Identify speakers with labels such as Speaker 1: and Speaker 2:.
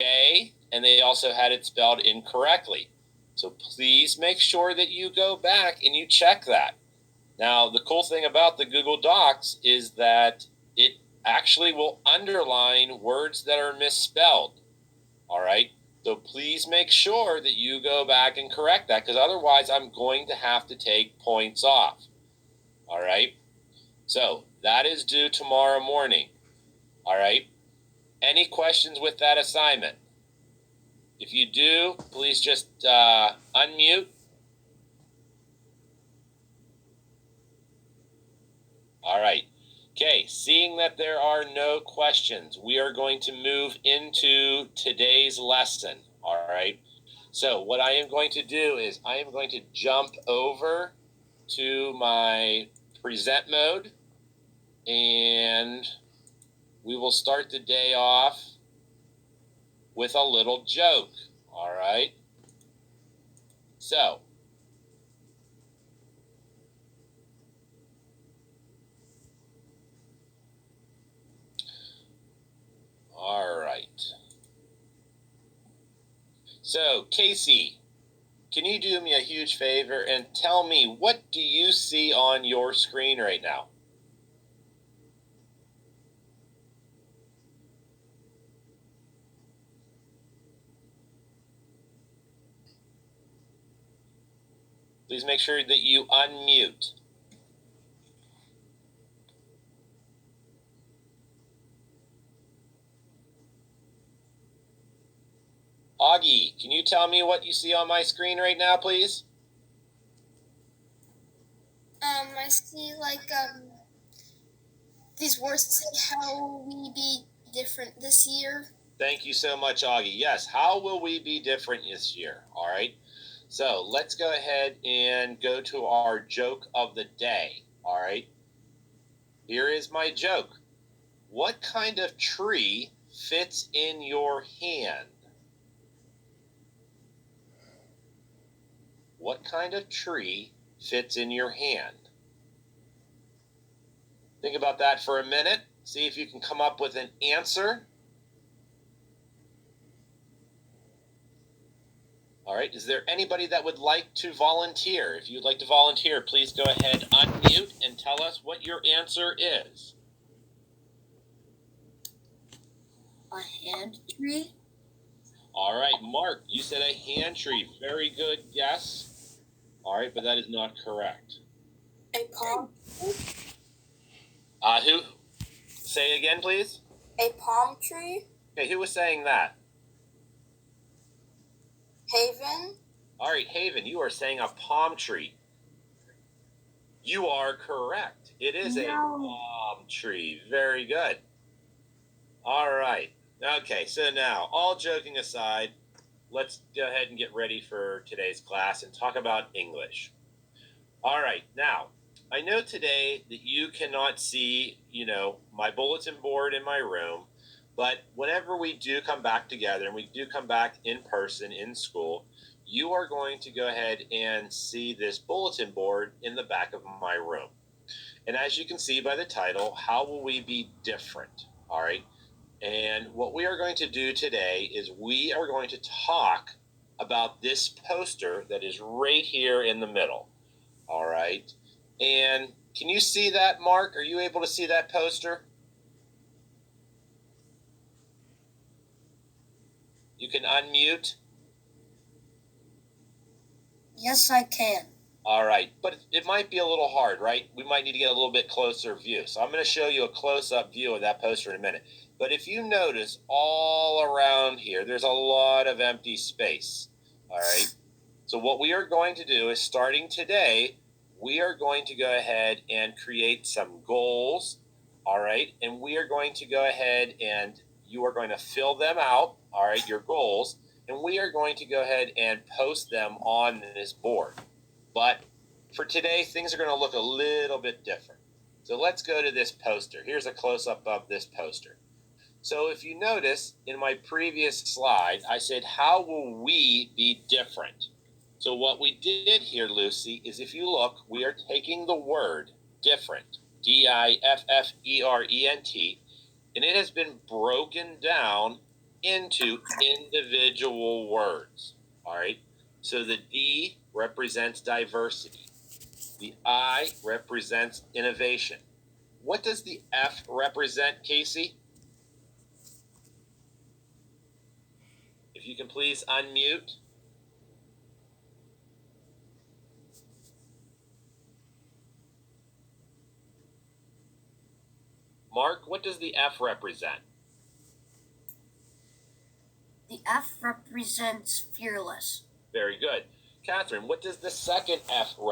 Speaker 1: A, and they also had it spelled incorrectly. So please make sure that you go back and you check that. Now, the cool thing about the Google Docs is that it actually will underline words that are misspelled. All right? So please make sure that you go back and correct that, because otherwise I'm going to have to take points off. All right? So that is due tomorrow morning. All right? Any questions with that assignment? If you do, please just unmute. All right. Okay, seeing that there are no questions, we are going to move into today's lesson. All right. So what I am going to do is I am going to jump over to my present mode, and we will start the day off with a little joke. All right. So all right. So Casey, can you do me a huge favor and tell me, what do you see on your screen right now? Please make sure that you unmute. Augie, can you tell me what you see on my screen right now, please?
Speaker 2: I see these words say, how will we be different this year?
Speaker 1: Thank you so much, Augie. Yes, how will we be different this year? All right. So let's go ahead and go to our joke of the day. All right. Here is my joke. What kind of tree fits in your hand? What kind of tree fits in your hand? Think about that for a minute. See if you can come up with an answer. All right, is there anybody that would like to volunteer? If you'd like to volunteer, please go ahead, unmute, and tell us what your answer is.
Speaker 2: A hand tree?
Speaker 1: All right, Mark, you said a hand tree. Very good guess. All right, but that is not correct.
Speaker 2: A palm tree?
Speaker 1: Who? Say again, please.
Speaker 2: A palm tree?
Speaker 1: Okay, who was saying that?
Speaker 2: Haven?
Speaker 1: All right, Haven, you are saying a palm tree. You are correct. It is a palm tree. Very good. All right. Okay, so now, all joking aside, let's go ahead and get ready for today's class and talk about English. All right, now, I know today that you cannot see, my bulletin board in my room, but whenever we do come back together and we do come back in person in school, you are going to go ahead and see this bulletin board in the back of my room. And as you can see by the title, how will we be different? All right. And what we are going to do today is we are going to talk about this poster that is right here in the middle. All right. And can you see that, Mark? Are you able to see that poster? You can unmute.
Speaker 2: Yes, I can.
Speaker 1: All right, but it might be a little hard, right? We might need to get a little bit closer view. So I'm going to show you a close-up view of that poster in a minute. But if you notice all around here, there's a lot of empty space. All right. So what we are going to do is, starting today, we are going to go ahead and create some goals. All right. And we are going to go ahead and you are going to fill them out. All right. Your goals. And we are going to go ahead and post them on this board. But for today, things are going to look a little bit different. So let's go to this poster. Here's a close-up of this poster. So if you notice, in my previous slide, I said, how will we be different? So what we did here, Lucy, is if you look, we are taking the word different, D-I-F-F-E-R-E-N-T, and it has been broken down into individual words. All right. So the D represents diversity. The I represents innovation. What does the F represent, Casey? If you can please unmute. Mark, what does the F represent?
Speaker 2: The F represents fearless.
Speaker 1: Very good. Catherine, what does the second F represent?